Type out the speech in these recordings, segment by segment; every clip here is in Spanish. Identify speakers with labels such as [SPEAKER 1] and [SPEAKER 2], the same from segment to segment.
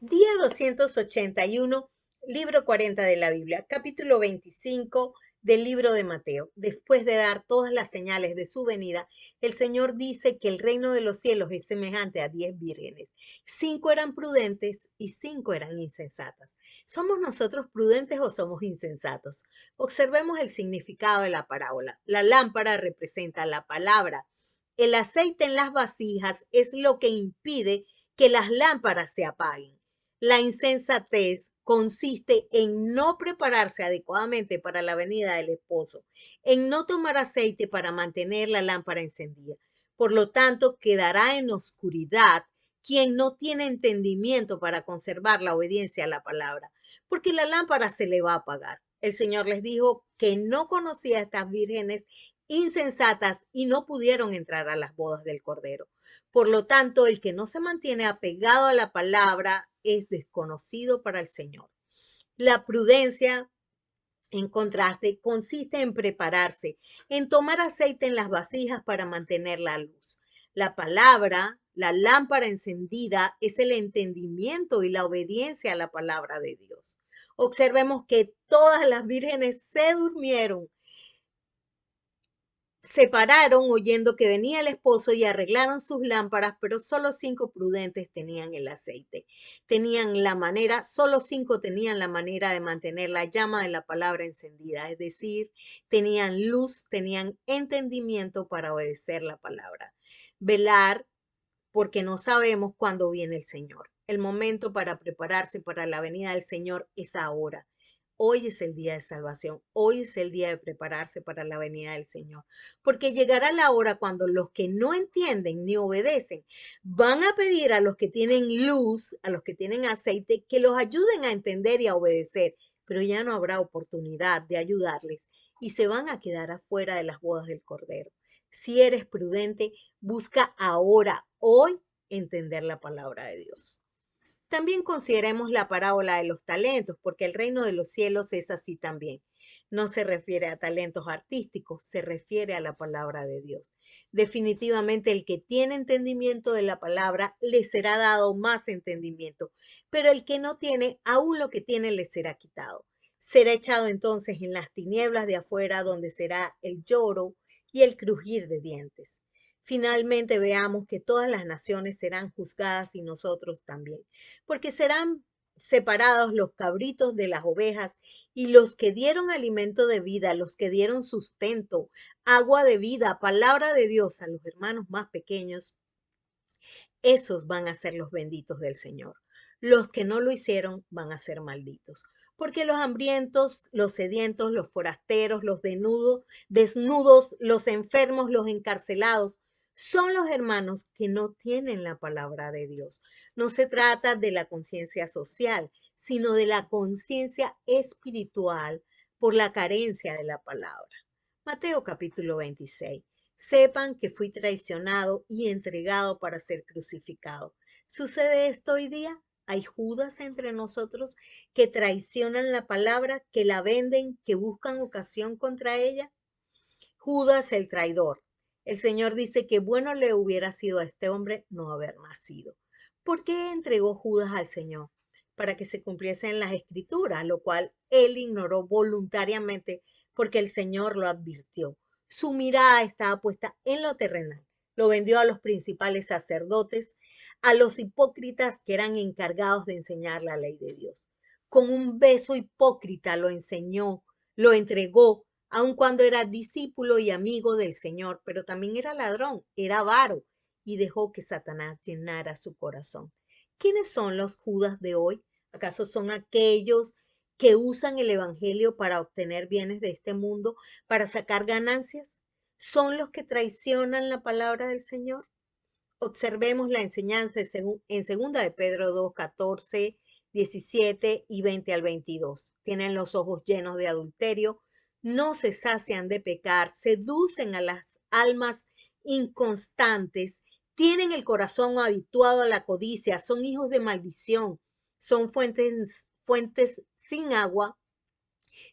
[SPEAKER 1] Día 281, libro 40 de la Biblia, capítulo 25 del libro de Mateo. Después de dar todas las señales de su venida, el Señor dice que el reino de los cielos es semejante a 10 vírgenes. 5 eran prudentes y 5 eran insensatas. ¿Somos nosotros prudentes o somos insensatos? Observemos el significado de la parábola. La lámpara representa la palabra. El aceite en las vasijas es lo que impide que las lámparas se apaguen. La insensatez consiste en no prepararse adecuadamente para la venida del esposo, en no tomar aceite para mantener la lámpara encendida. Por lo tanto, quedará en oscuridad quien no tiene entendimiento para conservar la obediencia a la palabra, porque la lámpara se le va a apagar. El Señor les dijo que no conocía a estas vírgenes insensatas y no pudieron entrar a las bodas del Cordero. Por lo tanto, el que no se mantiene apegado a la palabra es desconocido para el Señor. La prudencia, en contraste, consiste en prepararse, en tomar aceite en las vasijas para mantener la luz. La palabra, la lámpara encendida, es el entendimiento y la obediencia a la palabra de Dios. Observemos que todas las vírgenes se durmieron, se pararon oyendo que venía el esposo y arreglaron sus lámparas, pero solo 5 prudentes tenían el aceite. Solo 5 tenían la manera de mantener la llama de la palabra encendida, es decir, tenían luz, tenían entendimiento para obedecer la palabra. Velar porque no sabemos cuándo viene el Señor. El momento para prepararse para la venida del Señor es ahora. Hoy es el día de salvación, hoy es el día de prepararse para la venida del Señor, porque llegará la hora cuando los que no entienden ni obedecen van a pedir a los que tienen luz, a los que tienen aceite, que los ayuden a entender y a obedecer, pero ya no habrá oportunidad de ayudarles y se van a quedar afuera de las bodas del Cordero. Si eres prudente, busca ahora, hoy, entender la palabra de Dios. También consideremos la parábola de los talentos, porque el reino de los cielos es así también. No se refiere a talentos artísticos, se refiere a la palabra de Dios. Definitivamente el que tiene entendimiento de la palabra le será dado más entendimiento, pero el que no tiene, aún lo que tiene le será quitado. Será echado entonces en las tinieblas de afuera, donde será el lloro y el crujir de dientes. Finalmente veamos que todas las naciones serán juzgadas y nosotros también, porque serán separados los cabritos de las ovejas y los que dieron alimento de vida, los que dieron sustento, agua de vida, palabra de Dios a los hermanos más pequeños, esos van a ser los benditos del Señor. Los que no lo hicieron van a ser malditos. Porque los hambrientos, los sedientos, los forasteros, los desnudos, los enfermos, los encarcelados, son los hermanos que no tienen la palabra de Dios. No se trata de la conciencia social, sino de la conciencia espiritual por la carencia de la palabra. Mateo capítulo 26. Sepan que fui traicionado y entregado para ser crucificado. ¿Sucede esto hoy día? Hay Judas entre nosotros que traicionan la palabra, que la venden, que buscan ocasión contra ella. Judas el traidor. El Señor dice que bueno le hubiera sido a este hombre no haber nacido. ¿Por qué entregó Judas al Señor? Para que se cumpliesen las escrituras, lo cual él ignoró voluntariamente porque el Señor lo advirtió. Su mirada estaba puesta en lo terrenal. Lo vendió a los principales sacerdotes, a los hipócritas que eran encargados de enseñar la ley de Dios. Con un beso hipócrita lo enseñó, lo entregó, aun cuando era discípulo y amigo del Señor, pero también era ladrón, era avaro, y dejó que Satanás llenara su corazón. ¿Quiénes son los Judas de hoy? ¿Acaso son aquellos que usan el Evangelio para obtener bienes de este mundo, para sacar ganancias? ¿Son los que traicionan la palabra del Señor? Observemos la enseñanza en segunda de Pedro 2, 14, 17 y 20 al 22. Tienen los ojos llenos de adulterio, no se sacian de pecar, seducen a las almas inconstantes, tienen el corazón habituado a la codicia, son hijos de maldición, son fuentes sin agua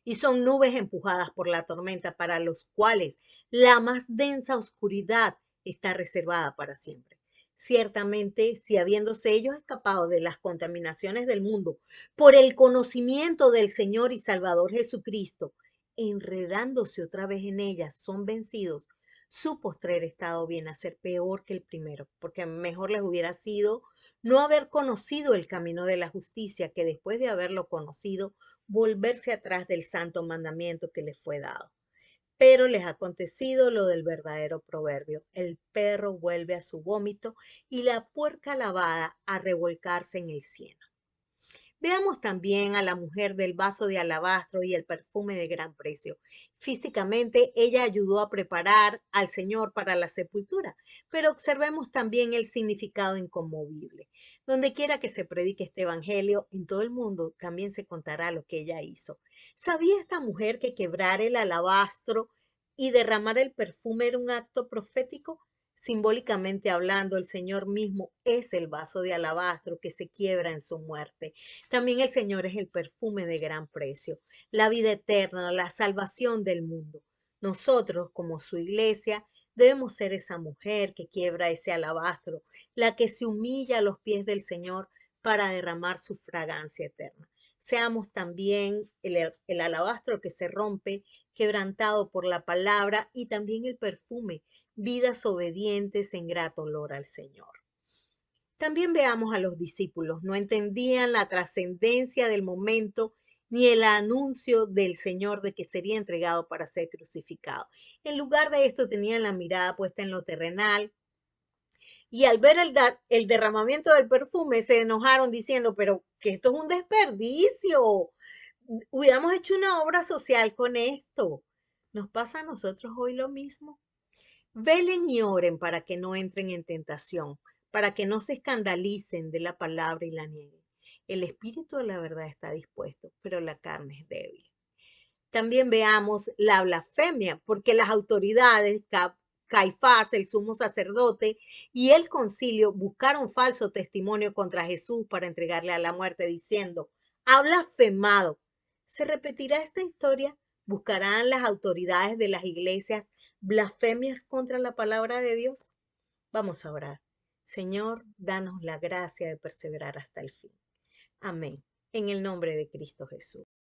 [SPEAKER 1] y son nubes empujadas por la tormenta para los cuales la más densa oscuridad está reservada para siempre. Ciertamente, si habiéndose ellos escapado de las contaminaciones del mundo por el conocimiento del Señor y Salvador Jesucristo, enredándose otra vez en ellas, son vencidos, su postrer estado viene a ser peor que el primero, porque mejor les hubiera sido no haber conocido el camino de la justicia, que después de haberlo conocido, volverse atrás del santo mandamiento que les fue dado. Pero les ha acontecido lo del verdadero proverbio: el perro vuelve a su vómito y la puerca lavada a revolcarse en el cieno. Veamos también a la mujer del vaso de alabastro y el perfume de gran precio. Físicamente, ella ayudó a preparar al Señor para la sepultura, pero observemos también el significado inconmovible. Donde quiera que se predique este evangelio, en todo el mundo también se contará lo que ella hizo. ¿Sabía esta mujer que quebrar el alabastro y derramar el perfume era un acto profético? Simbólicamente hablando, el Señor mismo es el vaso de alabastro que se quiebra en su muerte. También el Señor es el perfume de gran precio, la vida eterna, la salvación del mundo. Nosotros, como su iglesia, debemos ser esa mujer que quiebra ese alabastro, la que se humilla a los pies del Señor para derramar su fragancia eterna. Seamos también el alabastro que se rompe, quebrantado por la palabra, y también el perfume, vidas obedientes en grato olor al Señor. También veamos a los discípulos. No entendían la trascendencia del momento ni el anuncio del Señor de que sería entregado para ser crucificado. En lugar de esto, tenían la mirada puesta en lo terrenal, y al ver el derramamiento del perfume se enojaron diciendo, pero que esto es un desperdicio. Hubiéramos hecho una obra social con esto. ¿Nos pasa a nosotros hoy lo mismo? Velen y oren para que no entren en tentación, para que no se escandalicen de la palabra y la nieguen. El espíritu de la verdad está dispuesto, pero la carne es débil. También veamos la blasfemia, porque las autoridades, Caifás, el sumo sacerdote, y el concilio buscaron falso testimonio contra Jesús para entregarle a la muerte, diciendo: ha blasfemado. ¿Se repetirá esta historia? ¿Buscarán las autoridades de las iglesias blasfemias contra la palabra de Dios? Vamos a orar. Señor, danos la gracia de perseverar hasta el fin. Amén. En el nombre de Cristo Jesús.